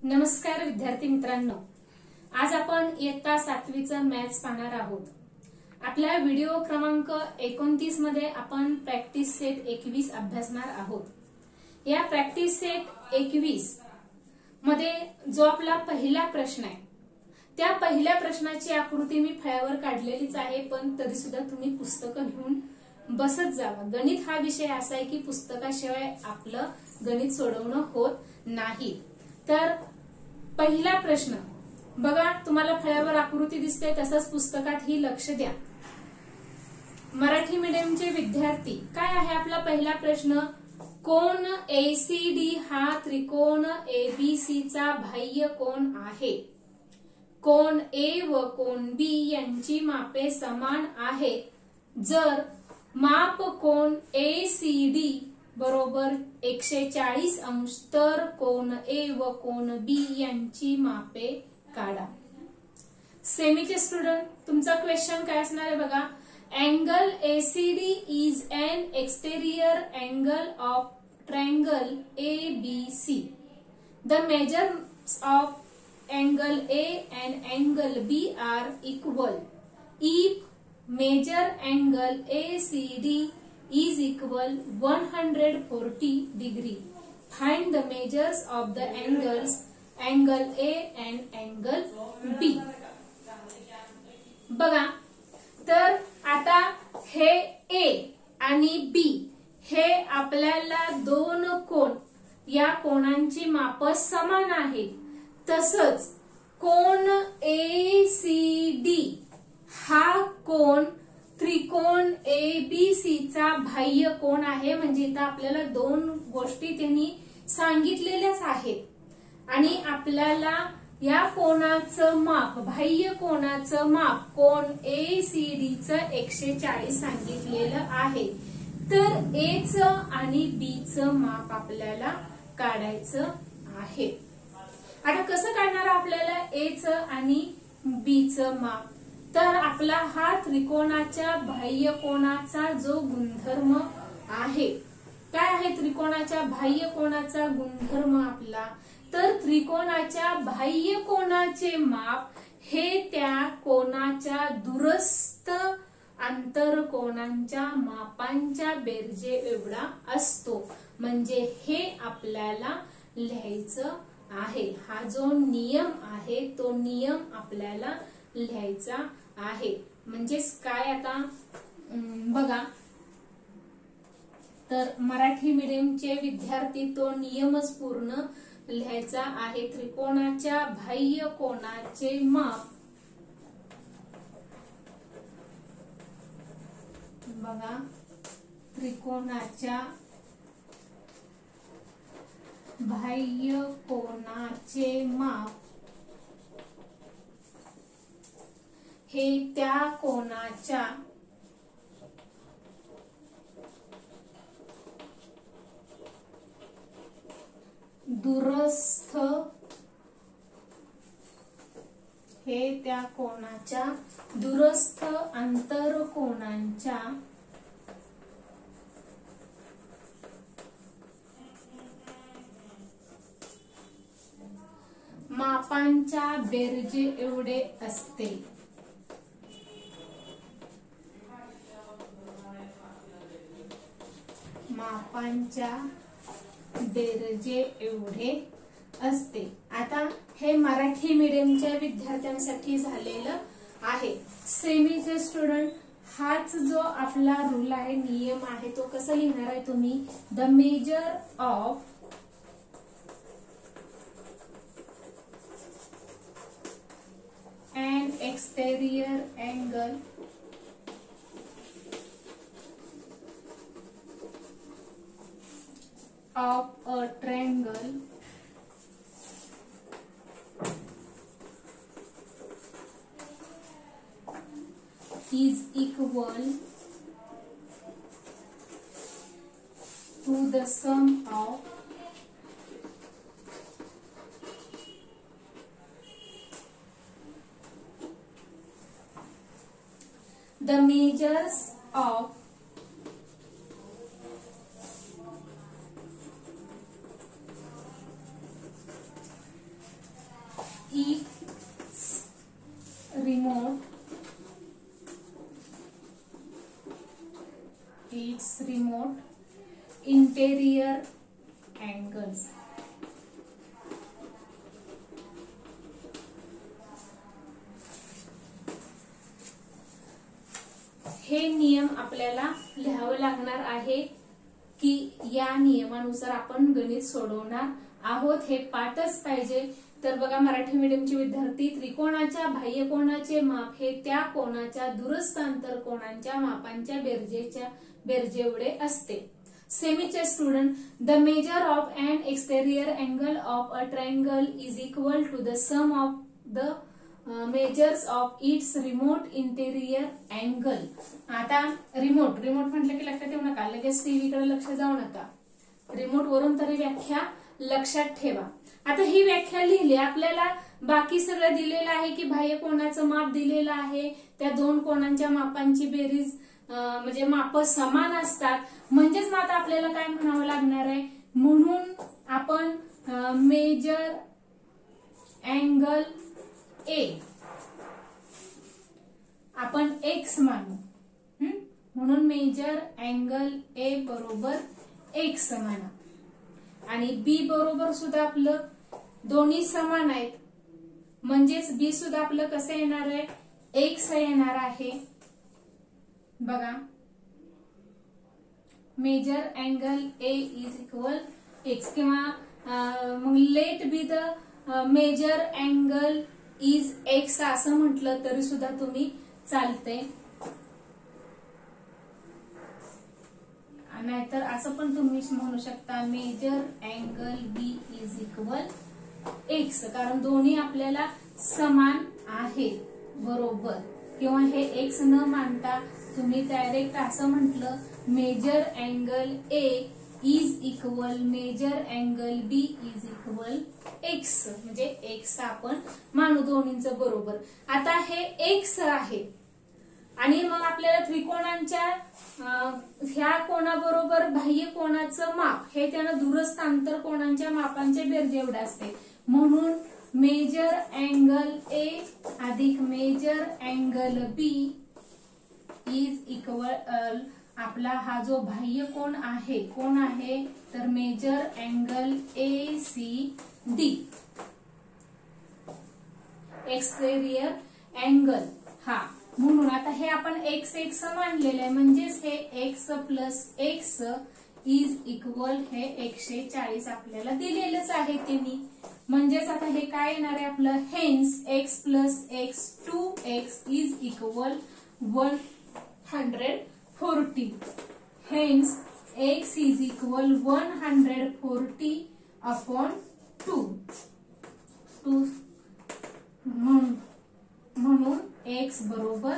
नमस्कार विद्यार्थी मित्रांनो, आज आपण इयत्ता 7वीचं मॅथ्स पाहणार आहोत। आपल्या व्हिडिओ क्रमांक 29 मध्ये आपण प्रॅक्टिस सेट 21 अभ्यासणार आहोत। या प्रॅक्टिस सेट 21 मध्ये जो आपला पहिला प्रश्न आहे त्या पहिल्या प्रश्नाची आकृती मी फळ्यावर काढलेलीच आहे, पण तरी सुद्धा तुम्ही पुस्तकं घेऊन बसत जावा। गणित हा विषय असा आहे की पुस्तकाशिवाय आपलं गणित सोडवणं होत नाही। तर पहिला प्रश्न बघा, तुम्हाला फळ्यावर आकृती दिसते तसंच पुस्तकातही लक्ष द्या। मराठी मीडियमचे विद्यार्थी, काय आहे आपला पहिला प्रश्न? कोन एसीडी हा त्रिकोण एबीसी चा बाह्य कोन आहे। कोन ए व कोन बी यांची मापे समान आहेत जर माप कोन एसीडी बरोबर 140 अंश तर कोन ए व कोन बी यांची मापे काढा। सेमीचे स्टुडंट, तुमचा क्वेश्चन काय असणार आहे बघा। Angle ACD is an exterior angle of triangle ABC. The measures of angle A and angle B are equal if measure angle ACD is equal 140 degree. Find the measures of the angles angle A and angle B. बघा, तर आता हे A आणि B हे आपल्याला दोन कोन, या कोनांची माप समान आहेत। तसंच कोन एसीडी हा कोन त्रिकोण एबीसी चा बाह्य कोन आहे। म्हणजे इथं आपल्याला दोन गोष्टी त्यांनी सांगितलेल्याच आहेत आणि आपल्याला या कोनाचं माप, बाह्य कोनाचं माप कोन एसीडी चं 140 सांगितलेलं आहे। तर ए चं आणि बी चं माप आपल्याला काढायचं आहे। आता कसं काढणार आपल्याला ए चं आणि बी चं माप? तर आपला हा त्रिकोणाच्या बाह्य कोनाचा जो गुणधर्म आहे, काय आहे त्रिकोणाच्या बाह्य कोनाचा गुणधर्म आपला? तर त्रिकोणाच्या बाह्य कोनाचे माप हे त्या कोनाच्या दूरस्थ आंतरकोनांच्या मापांच्या बेरजे एवढा असतो। म्हणजे हे आपल्याला लिहायचं आहे। हा जो नियम आहे तो नियम आपल्याला लिहायचा आहे। म्हणजेच काय आता बघा, तर मराठी मीडियमचे विद्यार्थी तो नियमच पूर्ण लिहायचा आहे। त्रिकोणाच्या बाह्य कोनाचे माप बघा, त्रिकोणाच्या बाह्य कोनाचे माप हे त्या कोनाच्या दूरस्थ, हे त्या कोनाच्या दूरस्थ आंतरकोनांच्या मापांच्या बेरजे एवढे असते। मापांच्या बेरजे एवढे असते। आता हे मराठी मीडियमच्या विद्यार्थ्यांसाठी झालेलं आहे। सेमीचे स्टुडंट, हाच जो आपला रूल आहे, नियम आहे, तो कसा लिहिणार आहे तुम्ही? The measure of an exterior angle of a triangle is equal to the sum of the measures of interior angle. हे नियम आपल्याला लिहावं लागणार आहे की या नियमानुसार आपण गणित सोडवणार आहोत. हे पाठच पाहिजे. तर बघा, मराठी मीडियमचे विद्यार्थी, त्रिकोणाच्या बाह्य कोनाचे माप हे त्या कोनाच्या दूरस्थ अंतर कोनांच्या मापांच्या बेरजेएवढे असते. सेमीचे student, the measure of an exterior angle of a triangle is equal to the sum of the measures of its remote interior angle. आता रिमोट म्हटलं की लक्षात येऊ नका, लगेच टीव्ही कडे लक्ष जाऊ नका. रिमोट वरून तरी व्याख्या लक्षात ठेवा. आता ही व्याख्या लिहिली, आपल्याला बाकी सगळं दिलेलं आहे की बाह्य कोनाचं माप दिलेलं आहे, त्या दोन कोनांच्या मापांची बेरीज म्हणजे माप समान असतात. म्हणजेच आता आपल्याला काय म्हणावं लागणार आहे, म्हणून आपण मेजर अँगल ए आपण एक्स मानू. म्हणून मेजर अँगल ए बरोबर एक्स माना. आणि बी बरोबर सुद्धा आपलं दोन्ही समान आहेत, म्हणजेच बी सुद्धा आपलं कसं येणार आहे, एक्स येणार आहे. बघा, major angle A is equal x, किंवा मग let B the major angle is x असं म्हटलं तरी सुद्धा तुम्ही चालते. नाहीतर असं पण तुम्ही म्हणू शकता, major angle B is equal x, कारण दोन्ही आपल्याला समान आहेत बरोबर. किंवा हे एक्स न मानता तुम्ही डायरेक्ट असं म्हटलं, major angle A is equal major angle B is equal x, म्हणजे एक्स आपण मानू दोन्हींचं बरोबर. आता हे एक्स आहे आणि मग आपल्याला त्रिकोणांच्या ह्या कोणाबरोबर बाह्य कोणाचं माप हे त्यानं दूरस्थ अंतर कोणांच्या मापांच्या बेरजेएवढे असते. म्हणून मेजर अँगल ए अधिक major angle B is equal आपला हा जो बाह्य कोण आहे तर major angle A C D, exterior angle हा. म्हणून आता हे आपण एक्स एक्स मानलेलं आहे, म्हणजेच हे x plus x is equal हे 140 आपल्याला दिलेलंच आहे त्यांनी. म्हणजेच आता हे काय येणार आहे आपलं, hence x plus x 2x is equal 140. Hence x is equal 140 upon 2. म्हणून x बरोबर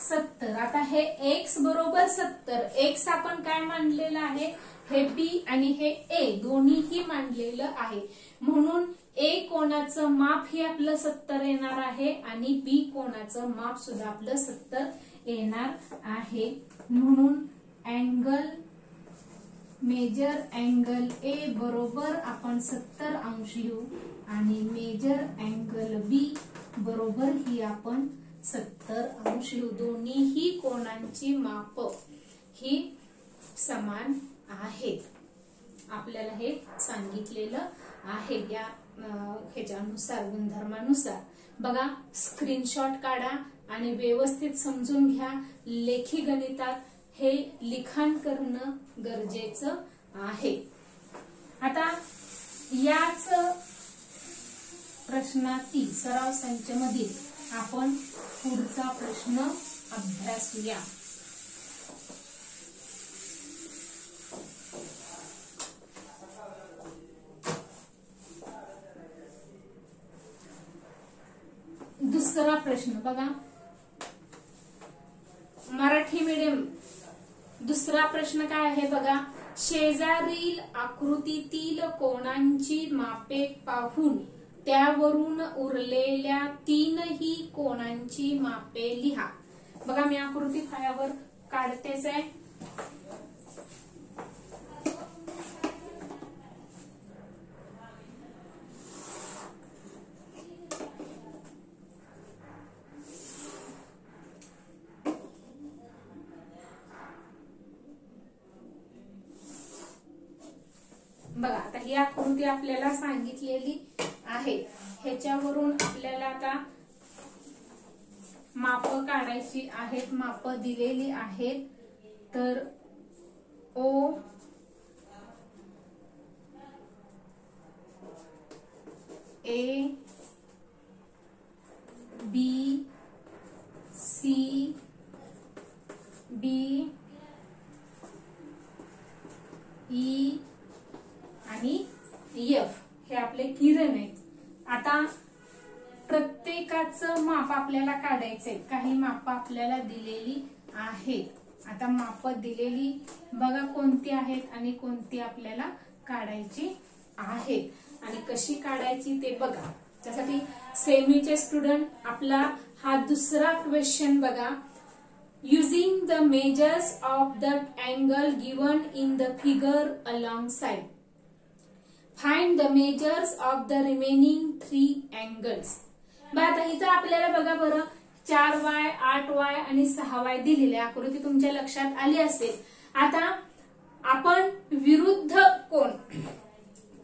70. आता हे x बरोबर 70, x आपण काय मानलेलं आहे, हे b आणि हे a दोन्हीही मानलेलं आहे. म्हणून a कोणाचं माप हे आपलं 70 येणार आहे आणि b कोणाचं माप सुद्धा आपलं 70 येणार आहे. म्हणून अँगल मेजर अँगल ए बरोबर आपण 70 अंश लिहू आणि मेजर अँगल बी बरोबर ही आपण 70 अंश लिहू. दोन्हीही कोणांची माप ही समान आहेत. आपल्याला हे सांगितलेलं आहे या ह्याच्यानुसार, गुणधर्मानुसार. बघा, स्क्रीनशॉट काढा आणि व्यवस्थित समजून घ्या. लेखी गणितात हे लिखाण करणं गरजेचं आहे. आता याच प्रश्नातील सराव संच मधील आपण पुढचा प्रश्न अभ्यासूया. दुसरा प्रश्न बघा, मराठी मीडियम. दुसरा प्रश्न काय आहे बघा, शेजारील आकृतीतील कोणांची मापे पाहून त्यावरून उरलेल्या तीनही कोणांची मापे लिहा. बघा, मी आकृती फळ्यावर काढतेच आहे. बघा आता ही आकृती आपल्याला सांगितलेली आहे, ह्याच्यावरून आपल्याला आता माप काढायची आहेत, माप दिलेली आहेत. तर O A B C D E आणि एफ हे आपले किरण आहेत. आता प्रत्येकाचं माप आपल्याला काढायचंय. काही माप आपल्याला दिलेली आहेत. आता माप दिलेली बघा कोणती आहेत आणि कोणती आपल्याला काढायची आहेत आणि कशी काढायची ते बघा. त्यासाठी सेमीचे स्टुडंट आपला हा दुसरा क्वेश्चन बघा. Using the measures of the angle given in the figure alongside, find the measures of the remaining 3 angles. आता इथं आपल्याला बघा बरं 4y 8y आणि 6y दिलेले आकृती तुमच्या लक्षात आली असेल. आता आपण विरुद्ध कोन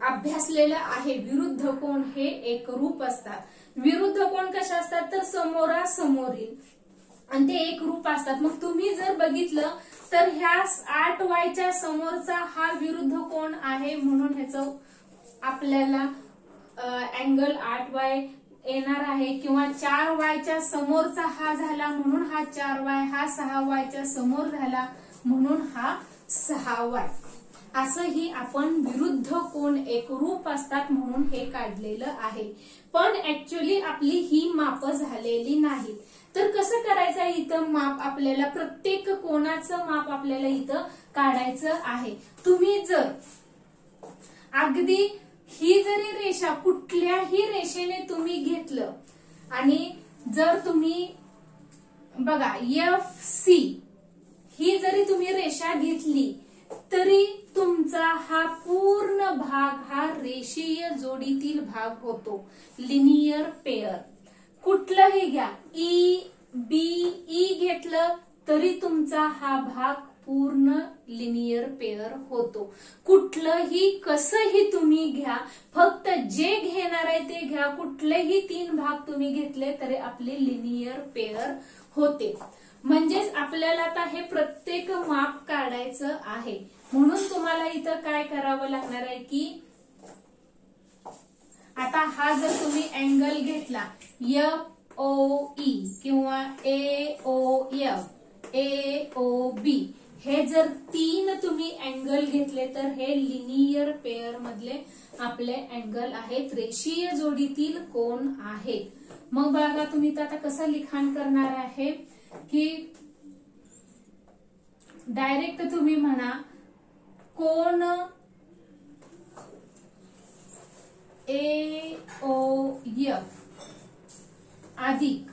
अभ्यासलेला आहे. विरुद्ध कोन हे एकरूप असतात. विरुद्ध कोन कशा असतात तर समोरासमोरील आणि ते एकरूप असतात. मग तुम्ही जर बघितलं तर ह्या 8y समोरचा हा विरुद्ध कोन आहे म्हणून ह्याचं आपल्याला अँगल 8y येणार आहे. किंवा 4y समोरचा हा झाला म्हणून हा 4y, हा 6y समोर झाला म्हणून हा 6y. असंही आपण विरुद्ध कोन एकरूप असतात म्हणून हे काढलेलं आहे. पण ऍक्च्युअली आपली ही माप झालेली नाही. तर कसं करायचं इथं माप आपल्याला प्रत्येक कोणाचं माप आपल्याला इथं काढायचं आहे. तुम्ही जर अगदी ही जरी रेषा कुठल्याही रेषेने तुम्ही घेतलं आणि जर तुम्ही बघा FC ही जरी तुम्ही रेषा घेतली तरी तुमचा हा पूर्ण भाग हा रेषीय जोडीतील भाग होतो. लिनियर पेअर कुठलंही घ्या, ई घेतलं तरी तुमचा हा भाग पूर्ण लिनियर पेअर होतो. कुठलंही कसंही तुम्ही घ्या, फक्त जे घेणार आहे ते घ्या. कुठलेही 3 भाग तुम्ही घेतले तरी आपले लिनियर पेअर होते. म्हणजेच आपल्याला आता हे प्रत्येक माप काढायचं आहे. म्हणून तुम्हाला इथं काय करावं लागणार आहे की आता हा जर तुम्ही अँगल घेतला FOE किंवा AOF, AOB हे जर 3 तुम्ही अँगल घेतले तर हे लिनियर पेअर मधले आपले अँगल आहेत, रेषीय जोडीतील कोन आहेत. मग बघा तुम्ही आता कसं लिखाण करणार आहे की डायरेक्ट तुम्ही म्हणा कोन AOF अधिक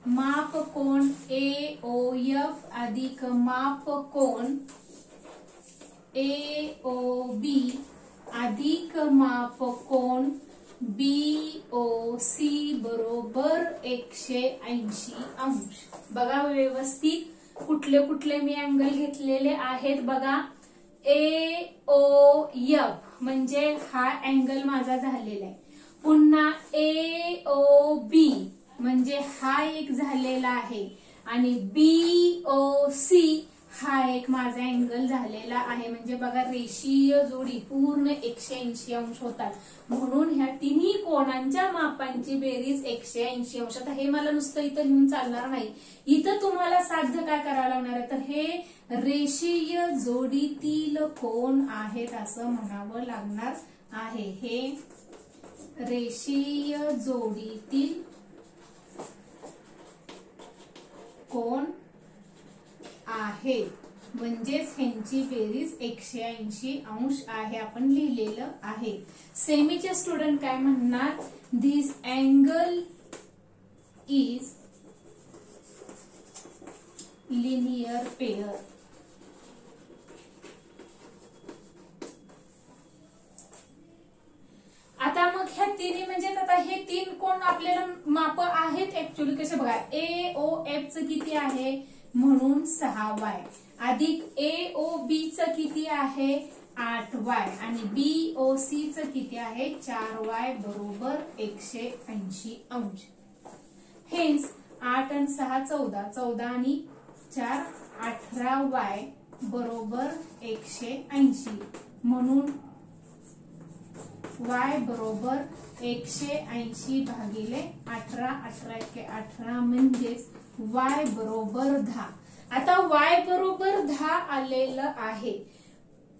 माप कोन AOF अधिक माप कोन AOB अधिक माप कोन BOC बरोबर 180 अंश. बघा व्यवस्थित कुठले कुठले मी अँगल घेतलेले आहेत बघा. AOF म्हणजे हा अँगल माझा झालेला आहे. पुन्हा AOB म्हणजे हा एक झालेला आहे आणि BOC हा एक माझा अँगल झालेला आहे. म्हणजे बघा रेषीय जोडी पूर्ण 180 अंश होतात. म्हणून ह्या तिन्ही कोणांच्या मापांची बेरीज 180 अंश. आता हे मला नुसतं इथं लिहून चालणार नाही. इथं तुम्हाला साध्य काय करावं लागणार आहे तर हे रेषीय जोडीतील कोन आहेत असं म्हणावं लागणार आहे. हे रेषीय जोडीतील कोन आहे म्हणजेच ह्यांची बेरीज 180 अंश आहे आपण लिहिलेलं आहे. सेमीचे स्टुडंट काय म्हणणार, दिस अँगल इज लिनियर पेअर. आता मग ह्या तिन्ही म्हणजे आता हे 3 कोण आपल्याला माप आहेत ऍक्च्युअली कसे बघा. AOF चं किती आहे म्हणून 6y अधिक AOB चं किती आहे 8y आणि BOC चं किती आहे 4y बरोबर 180 अंश. हेच 8 आणि 6 14, 14 आणि 4 18y बरोबर 180 म्हणून y बरोबर 180 भागिले 18, 18 एके 18 म्हणजेच y बरोबर 10. आता y बरोबर 10 आलेलं आहे.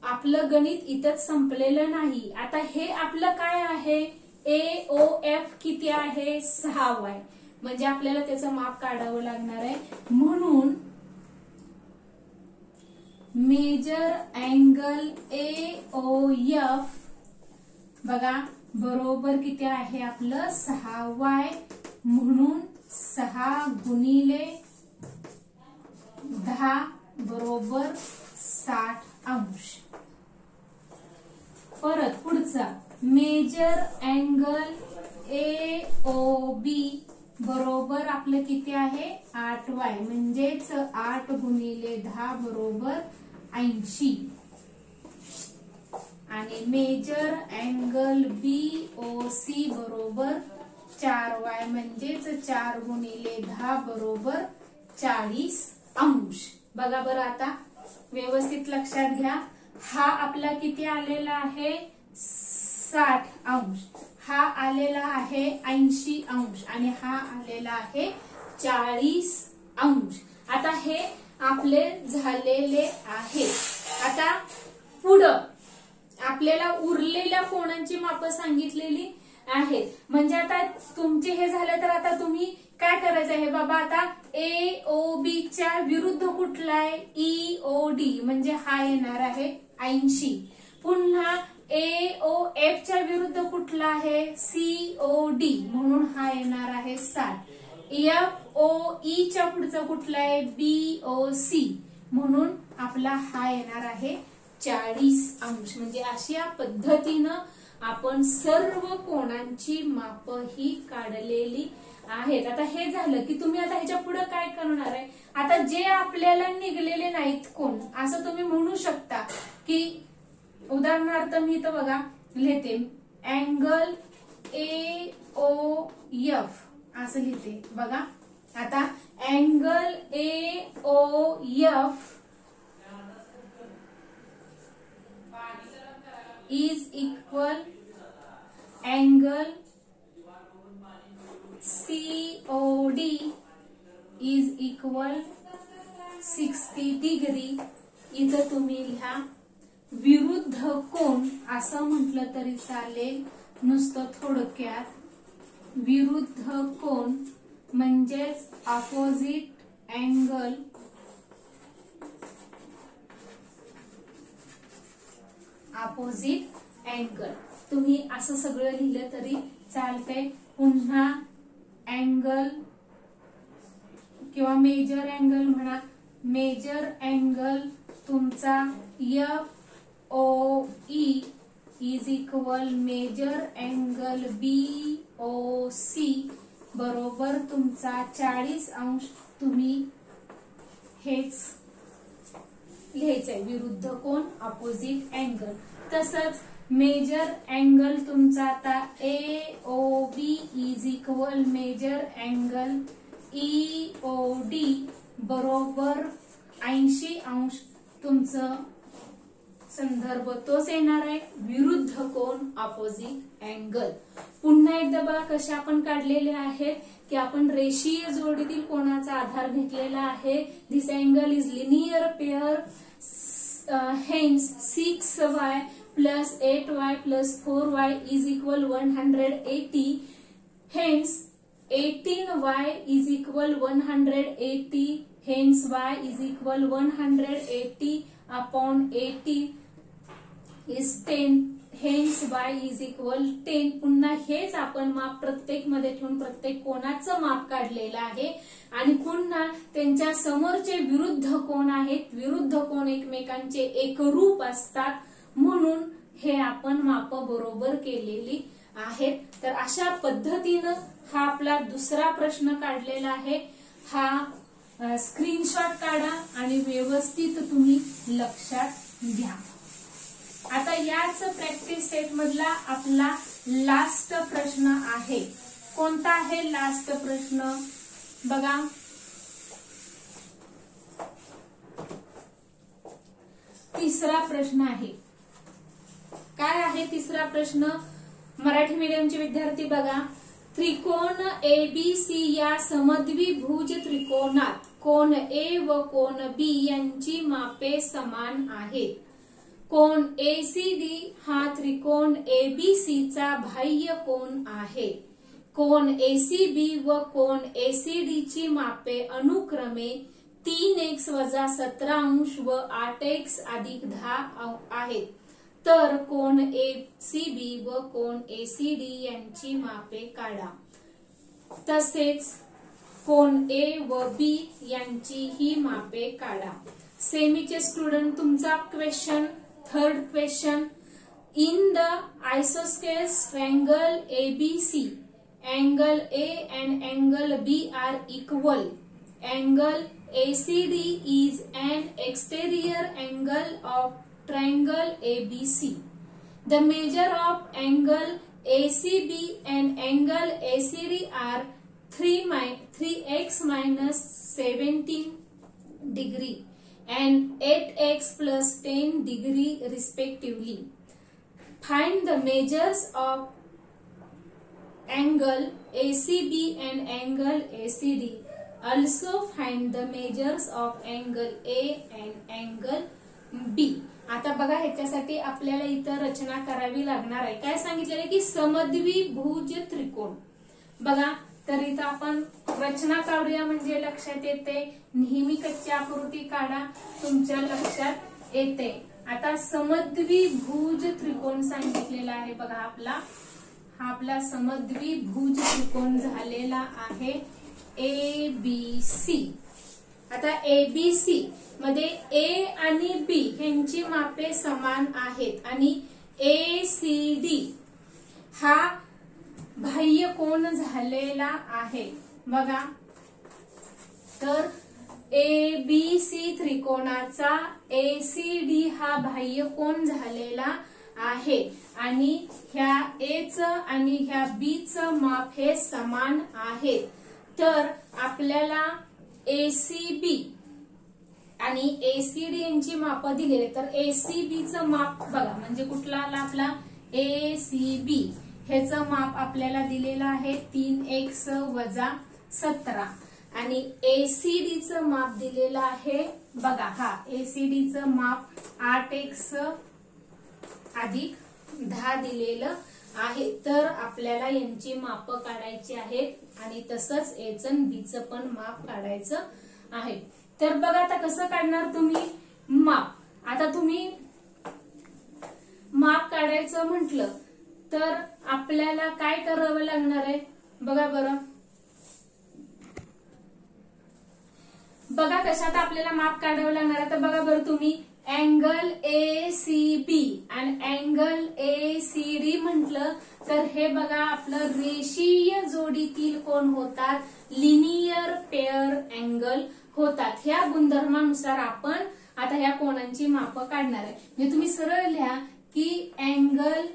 आपलं गणित इथंच संपलेलं नाही. आता हे आपलं काय आहे AOF किती आहे 6y म्हणजे आपल्याला त्याचं माप काढावं लागणार आहे. म्हणून मेजर अँगल AOF बघा बरोबर किती आहे आपलं 6y म्हणून 6 गुणिले 10 बरोबर 60 अंश. परत पुढचा मेजर अँगल AOB बरोबर आपलं किती आहे 8y म्हणजेच 8 गुणिले 10 बरोबर 80 आणि मेजर अँगल BOC बरोबर 4y म्हणजेच 4 गुणिले 10 बरोबर 40 अंश. बघा बरं आता व्यवस्थित लक्षात घ्या. हा आपला किती आलेला आहे 60 अंश, हा आलेला आहे 80 अंश आणि हा आलेला आहे 40 अंश. आता हे आपले झालेले आहे. आता पुढं आपल्याला उरलेल्या कोणांची माप सांगितलेली आहेत. म्हणजे आता तुमचे हे झाले तर आता तुम्ही काय करायचं आहे बाबा आता AOB च्या विरुद्ध कुठला आहे EOD म्हणजे हा येणार आहे 80. पुन्हा AOF च्या विरुद्ध कुठला आहे COD म्हणून हा येणार आहे 60. FOE च्या पुढचा कुठला आहे BOC म्हणून आपला हा येणार आहे 40 अंश. म्हणजे अशा पद्धतीनं आपण सर्व कोणांची माप ही काढलेली आहेत. आता हे झालं की तुम्ही आता ह्याच्या पुढे काय करणार आहे. आता जे आपल्याला निघलेले नाहीत कोण असं तुम्ही म्हणू शकता की उदाहरणार्थ मी तर बघा लिहिते अँगल AOF असं लिहिते बघा. आता angle AOF is equal angle COD is equal 60 degree. इथं तुम्ही लिहा विरुद्ध कोण असं म्हटलं तरी चालेल. नुसतं थोडक्यात विरुद्ध कोण म्हणजेच ऑपोजिट अँगल ऑपोजिट अँगल तुम्ही असं सगळं लिहिलं तरी चालतंय. पुन्हा अँगल किंवा मेजर अँगल म्हणा. मेजर अँगल तुमचा FOE is equal major angle BOC बरोबर तुमचा 40 अंश. तुम्ही हेच लिहायचंय विरुद्ध कोण ऑपोजिट अँगल. तसंच मेजर अँगल तुमचा आता AOB is equal major angle EOD बरोबर 80 अंश. तुमचं संदर्भ तोच येणार आहे विरुद्ध कोण ऑपोजिट अँगल. पुन्हा एकदा बघा कशा आपण काढलेले आहेत की आपण रेषीय जोडीतील कोणाचा आधार घेतलेला आहे. This angle is linear pair hence 6y plus 8y plus 4y is equal 180. Hence 18y is equal 180. Hence y is equal 180 upon 80 is 10. Hence y is equal 10. पुन्हा हेच आपण माप प्रत्येक मध्ये ठेवून प्रत्येक कोणाचं माप काढलेलं आहे आणि पुन्हा त्यांच्या समोरचे विरुद्ध कोण आहेत. विरुद्ध कोण एकमेकांचे एकरूप असतात म्हणून हे आपण माप बरोबर केलेली आहेत. तर अशा पद्धतीनं हा आपला दुसरा प्रश्न काढलेला आहे. हा स्क्रीनशॉट काढा आणि व्यवस्थित तुम्ही लक्षात घ्या। आता याच प्रॅक्टिस सेट मधला आपला लास्ट प्रश्न आहे। कोणता आहे लास्ट प्रश्न बघा, तिसरा प्रश्न आहे। काय आहे तिसरा प्रश्न? मराठी मीडियमचे विद्यार्थी बघा, त्रिकोण एबीसी या समद्विभुज त्रिकोणात कोण ए व कोण बी यांची मापे समान आहेत। कोण एसीडी हा त्रिकोण एबीसी चा बाह्य कोन आहे। कोण एसीबी व कोण एसीडी ची मापे अनुक्रमे 3x - 17 व 8x + 10 आहेत। तर कोण एसीबी व कोण एसीडी यांची मापे काढा। तसेच कोण ए व बी यांची ही मापे काढा। सेमीचे स्टुडंट तुमचा question, third question, in the isosceles triangle ABC, angle A and angle B are equal. Angle ACD is an exterior angle of triangle ABC. The measure of angle ACB and angle ACD are 3x minus 17 degree and 8x plus 10 degree respectively. Find the measures of angle ACB and angle ACD. Also find the measures of angle A and angle B. आता बघा ह्याच्यासाठी आपल्याला इथं रचना करावी लागणार आहे। काय सांगितलेलं की समद्विभुज त्रिकोण। बघा तर इथं आपण रचना काढूया म्हणजे लक्षात येते। नेहमी कच्ची आकृती काढा, तुमच्या लक्षात येते। आता समद्विभुज त्रिकोण सांगितलेला आहे बघा, हा आपला समद्विभुज त्रिकोण झालेला आहे ABC। आता ABC मध्ये A आणि B यांची मापे समान आहेत आणि ACD हा बाह्य कोन झालेला आहे बघा। तर ABC त्रिकोणाचा ACD हा बाह्य कोन झालेला आहे आणि ह्या A च आणि ह्या B च माप हे समान आहेत। तर आपल्याला ACB आणि ACD यांची माप दिलेली, तर ACB च माप बघा म्हणजे कुठला आला आपला ACB, ह्याचं माप आपल्याला दिलेलं आहे 3x - 17 आणि ACD च माप दिलेलं आहे बघा, हा ACD च माप 8x + 10 दिलेलं आहे। तर आपल्याला यांची माप काढायची आहेत आणि तसंच A च आणि B च पण माप काढायचं आहे। तर बघा आता कसं काढणार तुम्ही माप। आता तुम्ही माप काढायचं म्हटलं तर आपल्याला काय करावं लागणार आहे बघा बरं। बघा कशात आपल्याला माप काढावं लागणार आहे, तर बघा बरं तुम्ही अँगल ACB आणि अँगल ACD म्हटलं तर हे बघा आपलं रेषीय जोडीतील कोण होतात, लिनियर पेअर अँगल होतात। ह्या गुणधर्मानुसार आपण आता ह्या कोणांची माप काढणार आहे। म्हणजे तुम्ही सरळ लिहा की angle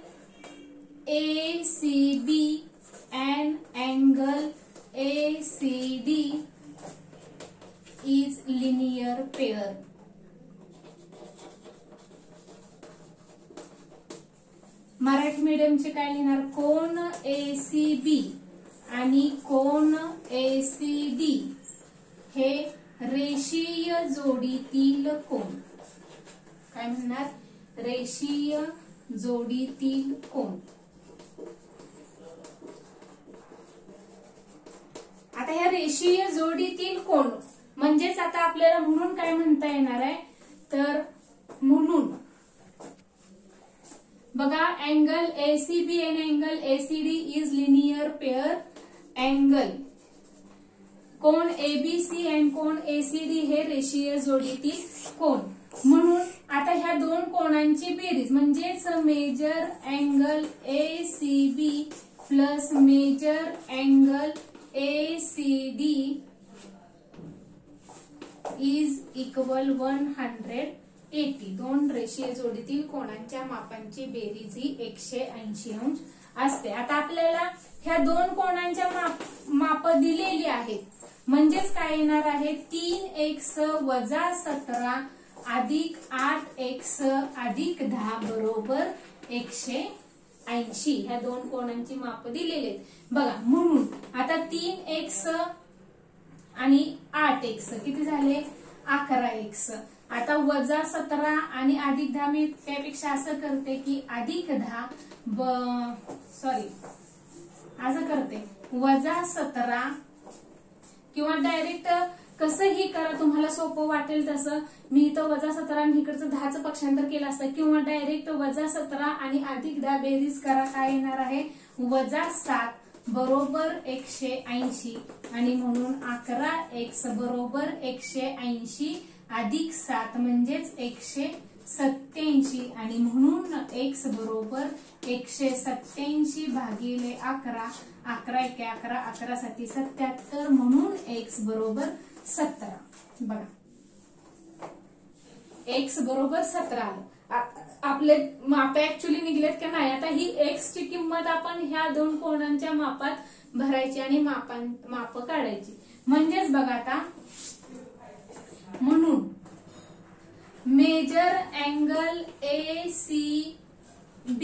ACB and angle ACD is linear pair. Marathi मीडियमचे काय लिहिणार, कोन ACB आणि कोन ACD हे रेषीय जोडीतील कोन। काय म्हणणार, रेषीय जोडीतील कोन। आता ह्या रेषीय जोडीतील कोन म्हणजेच आता आपल्याला म्हणून काय म्हणता येणार आहे, तर म्हणून बघा angle ACB and angle ACD is linear pair angle. Cone ABC and cone ACD हे रेषीय जोडीतील कोन। म्हणून आता ह्या दोन कोणांची बेरीज म्हणजेच major angle ACB plus major angle ACD is equal 180. दोन रेषीय जोडीतील कोणांच्या मापांची बेरीज ही 180 अंश असते. आता आपल्याला ह्या दोन कोणांच्या माप दिलेली आहेत, म्हणजेच काय येणार आहे 3x वजा 17 अधिक 8x अधिक 10 बरोबर 180. ह्या दोन कोणांची माप दिलेली आहेत बघा. म्हणून आता 3x आणि 8x किती झाले 11x. आता वजा 17 आणि अधिक 10 मी त्यापेक्षा असं करते की अधिक 10 असं करते वजा 17 किंवा डायरेक्ट कसंही करा तुम्हाला सोपं वाटेल तसं. मी इथं वजा 17 आणि इकडचं 10चं पक्षांतर केलं असतं किंवा डायरेक्ट वजा 17 आणि अधिक 10 बेरीज करा. काय येणार आहे वजा 7 बरोबर 180 आणि म्हणून 11x बरोबर 180 अधिक 7 म्हणजेच 187 आणि म्हणून x बरोबर 187 भागिले 11. 11 एके 11, 11 साठी 77 म्हणून x बरोबर 17. बघा x बरोबर 17 आलं. आपले माप ऍक्च्युली निघलेत का नाही. आता ही x ची किंमत आपण ह्या दोन कोणांच्या मापात भरायची आणि माप काढायची. म्हणजेच बघा आता म्हणून मेजर अँगल ACB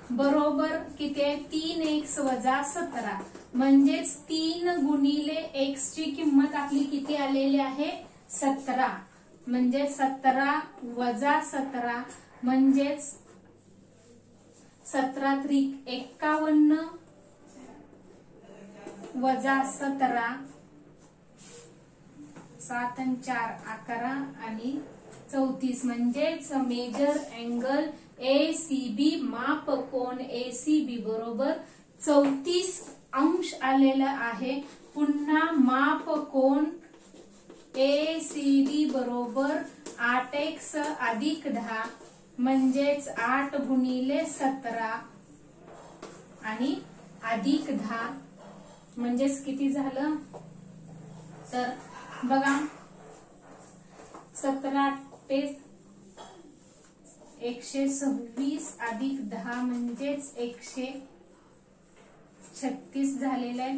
बरोबर किती आहे 3x वजा 17 म्हणजेच 3 गुणिले x ची किंमत आपली किती आलेली आहे 17. म्हणजे 17 वजा 17 म्हणजेच 17 त्रिक 51 वजा 17 7 आणि 4 11 आणि 34 म्हणजेच मेजर अँगल ACB माप कोन ACB बरोबर 34 अंश आलेला आहे. पुन्हा माप कोन ACD बरोबर 8x अधिक 10 म्हणजेच 8 गुणिले 17 आणि अधिक 10 म्हणजेच किती झालं तर बघा 17 ते 126 अधिक 10 म्हणजेच 136 झालेलं आहे.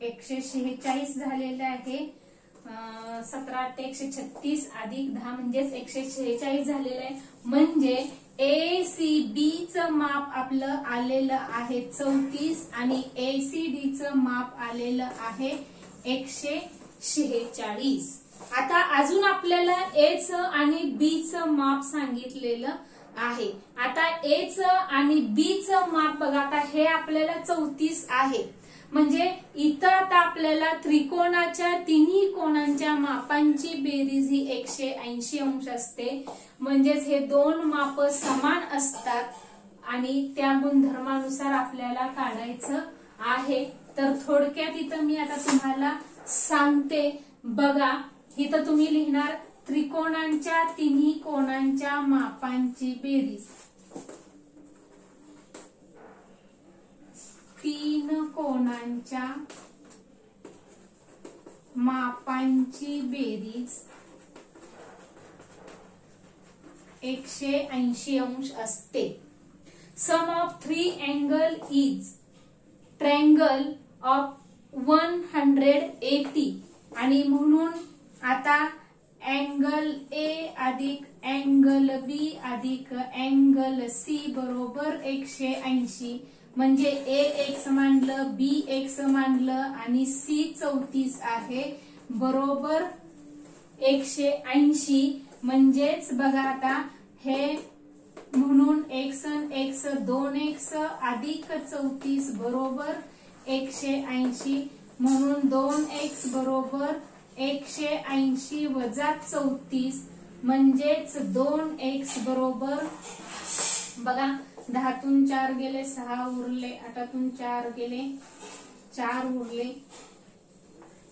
एकशे 46 झालेलं आहे. 17 ते 136 अधिक 10 म्हणजेच 146 झालेलं आहे. म्हणजे ACB चं माप आपलं आलेलं आहे 34 आणि ACD चं माप आलेलं आहे 146. आता अजून आपल्याला A चं आणि B चं माप सांगितलेलं आहे. आता A चं आणि B चं माप बघा. आता हे आपल्याला 34 आहे. म्हणजे इथं आता आपल्याला त्रिकोणाच्या तिन्ही कोणांच्या मापांची बेरीज ही 180 अंश असते. म्हणजेच हे दोन माप समान असतात आणि त्या गुणधर्मानुसार आपल्याला काढायचं आहे. तर थोडक्यात इथं मी आता तुम्हाला सांगते बघा. इथं तुम्ही लिहिणार त्रिकोणांच्या तिन्ही कोणांच्या मापांची बेरीज. 3 कोणांच्या मापांची बेरीज 180 अंश असते. Sum of 3 angle is triangle of 180 आणि म्हणून आता अँगल A अधिक अँगल B अधिक अँगल C बरोबर 180. म्हणजे A x मानलं B x मानलं आणि C 34 आहे बरोबर 180. म्हणजेच बघा आता हे म्हणून x 2x अधिक 34 बरोबर 180. म्हणून 2x बरोबर 180 वजा 34 म्हणजेच 2x बरोबर बघा 10तून 4 गेले 6 उरले 8तून 4 गेले 4 उरले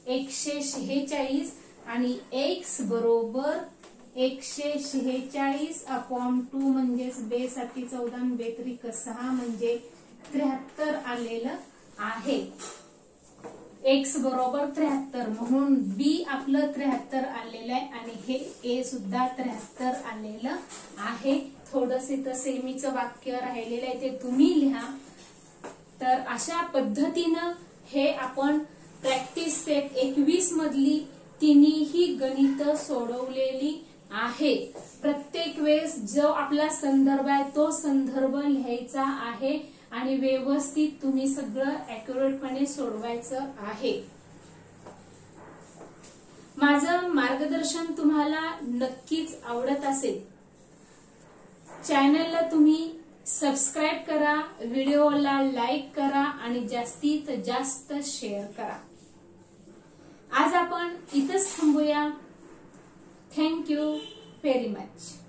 146 आणि x बरोबर 146/2 म्हणजेच 2 साठी 14 2 3 6 म्हणजे 73 आलेलं आहे. x बरोबर 73 म्हणून b आपलं 73 आलेलं आहे आणि हे a सुद्धा 73 आलेलं आहे. थोडस इथं सेमीचं वाक्य राहिलेलं आहे ते तुम्ही लिहा. तर अशा पद्धतीनं हे आपण प्रॅक्टिस सेट 21 मधली तिन्ही गणित सोडवलेली आहे. प्रत्येक वेळेस जो आपला संदर्भ आहे तो संदर्भ लिहायचा आहे आणि व्यवस्थित तुम्ही सगळं ऍक्युरेटपणे सोडवायचं आहे. माझं मार्गदर्शन तुम्हाला नक्कीच आवडत असेल. चॅनलला तुम्ही सबस्क्राईब करा, व्हिडिओला लाईक करा आणि जास्तीत जास्त शेअर करा. आज आपण इथंच थांबूया. Thank you very much.